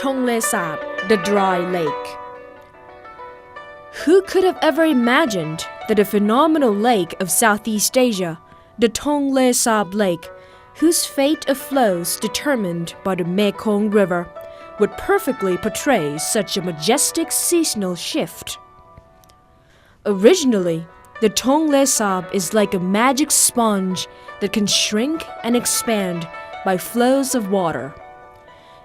Tonle Sap, the dry lake. Who could have ever imagined that a phenomenal lake of Southeast Asia, the Tonle Sap Lake, whose fate of flows determined by the Mekong River, would perfectly portray such a majestic seasonal shift? Originally, the Tonle Sap is like a magic sponge that can shrink and expand by flows of water.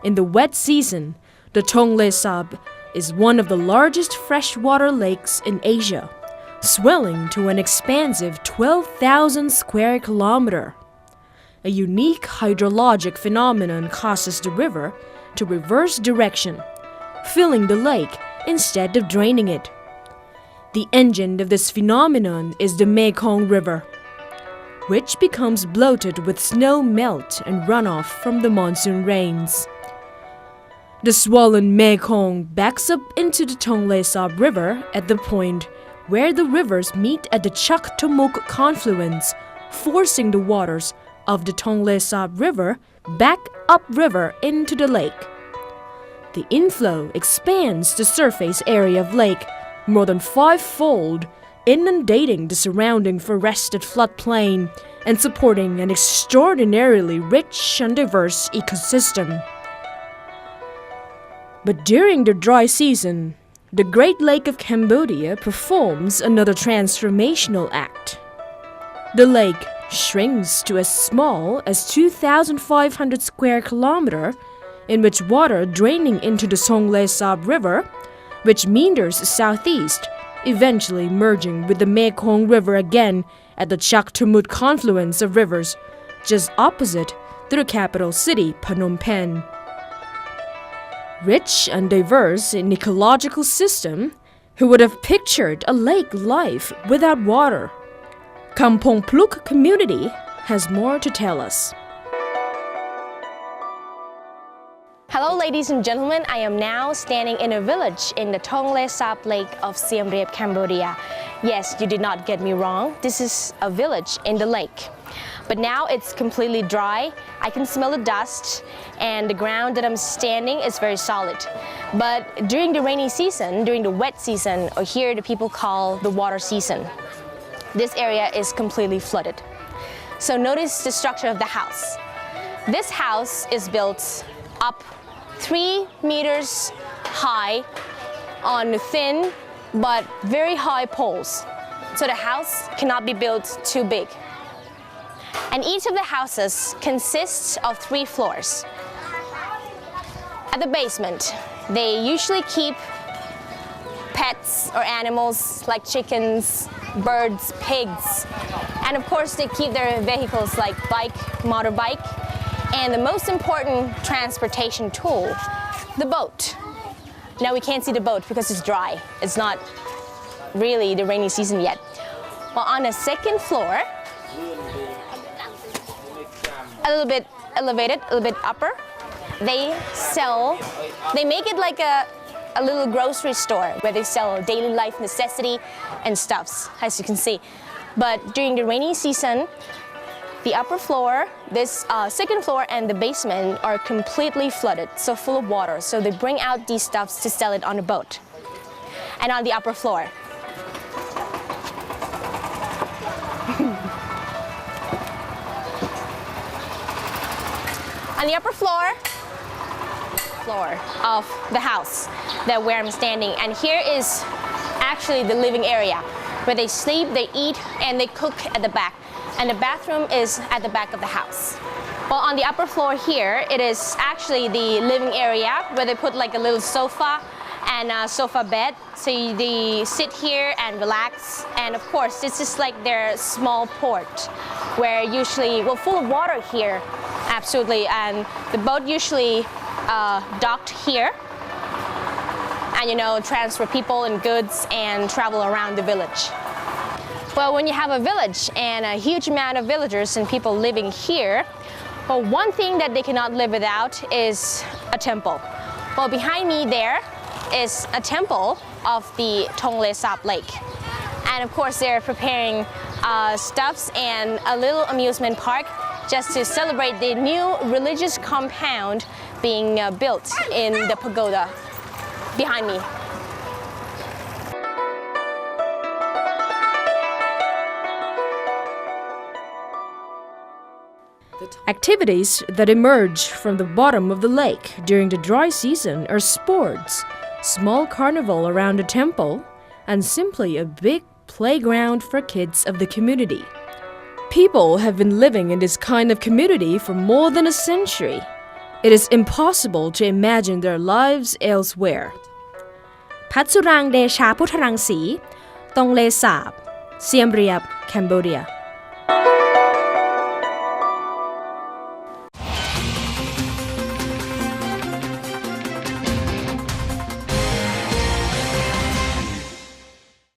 In the wet season, the Tonle Sap is one of the largest freshwater lakes in Asia, swelling to an expansive 12,000 square kilometers. A unique hydrologic phenomenon causes the river to reverse direction, filling the lake instead of draining it. The engine of this phenomenon is the Mekong River, which becomes bloated with snow melt and runoff from the monsoon rains. The swollen Mekong backs up into the Tonle Sap River at the point where the rivers meet at the Chak-Tamuk confluence, forcing the waters of the Tonle Sap River back upriver into the lake. The inflow expands the surface area of lake more than fivefold, inundating the surrounding forested floodplain and supporting an extraordinarily rich and diverse ecosystem. But during the dry season, the Great Lake of Cambodia performs another transformational act. The lake shrinks to as small as 2,500 square kilometers, in which water draining into the Tonle Sap River, which meanders southeast, eventually merging with the Mekong River again at the Chak-Tamuk confluence of rivers, just opposite the capital city, Phnom Penh. Rich and diverse in ecological system, who would have pictured a lake life without water? Kampong Pluk community has more to tell us. Hello ladies and gentlemen, I am now standing in a village in the Tonle Sap Lake of Siem Reap, Cambodia. Yes, you did not get me wrong, this is a village in the lake. But now it's completely dry, I can smell the dust, and the ground that I'm standing is very solid. But during the rainy season, during the wet season, or here the people call the water season, this area is completely flooded. So notice the structure of the house. This house is built up 3 meters high on thin but very high poles. So the house cannot be built too big. And each of the houses consists of 3 floors. At the basement, they usually keep pets or animals like chickens, birds, pigs, and of course they keep their vehicles like bike, motorbike, and the most important transportation tool, the boat. Now we can't see the boat because it's dry. It's not really the rainy season yet. Well, on the second floor, a little bit elevated, a little bit upper, they make it like a little grocery store where they sell daily life necessity and stuffs, as you can see. But during the rainy season, the upper floor, this second floor and the basement are completely flooded, so full of water. So they bring out these stuffs to sell it on the boat. And on the upper floor, on the upper floor of the house where I'm standing, and here is actually the living area where they sleep, they eat, and they cook at the back. And the bathroom is at the back of the house. Well, on the upper floor here, it is actually the living area where they put like a little sofa and a sofa bed. So they sit here and relax. And of course, this is like their small port where usually, well, full of water here, absolutely. And the boat usually docked here and, you know, transfer people and goods and travel around the village. Well, when you have a village and a huge amount of villagers and people living here, well, one thing that they cannot live without is a temple. Well, behind me there is a temple of the Tonle Sap Lake. And of course, they're preparing stuffs and a little amusement park just to celebrate the new religious compound being built in the pagoda behind me. Activities that emerge from the bottom of the lake during the dry season are sports, small carnival around a temple, and simply a big playground for kids of the community. People have been living in this kind of community for more than a century. It is impossible to imagine their lives elsewhere. พัชสุรังเดชาพุทธรังสี Tonle Sap, Siem Reap, Cambodia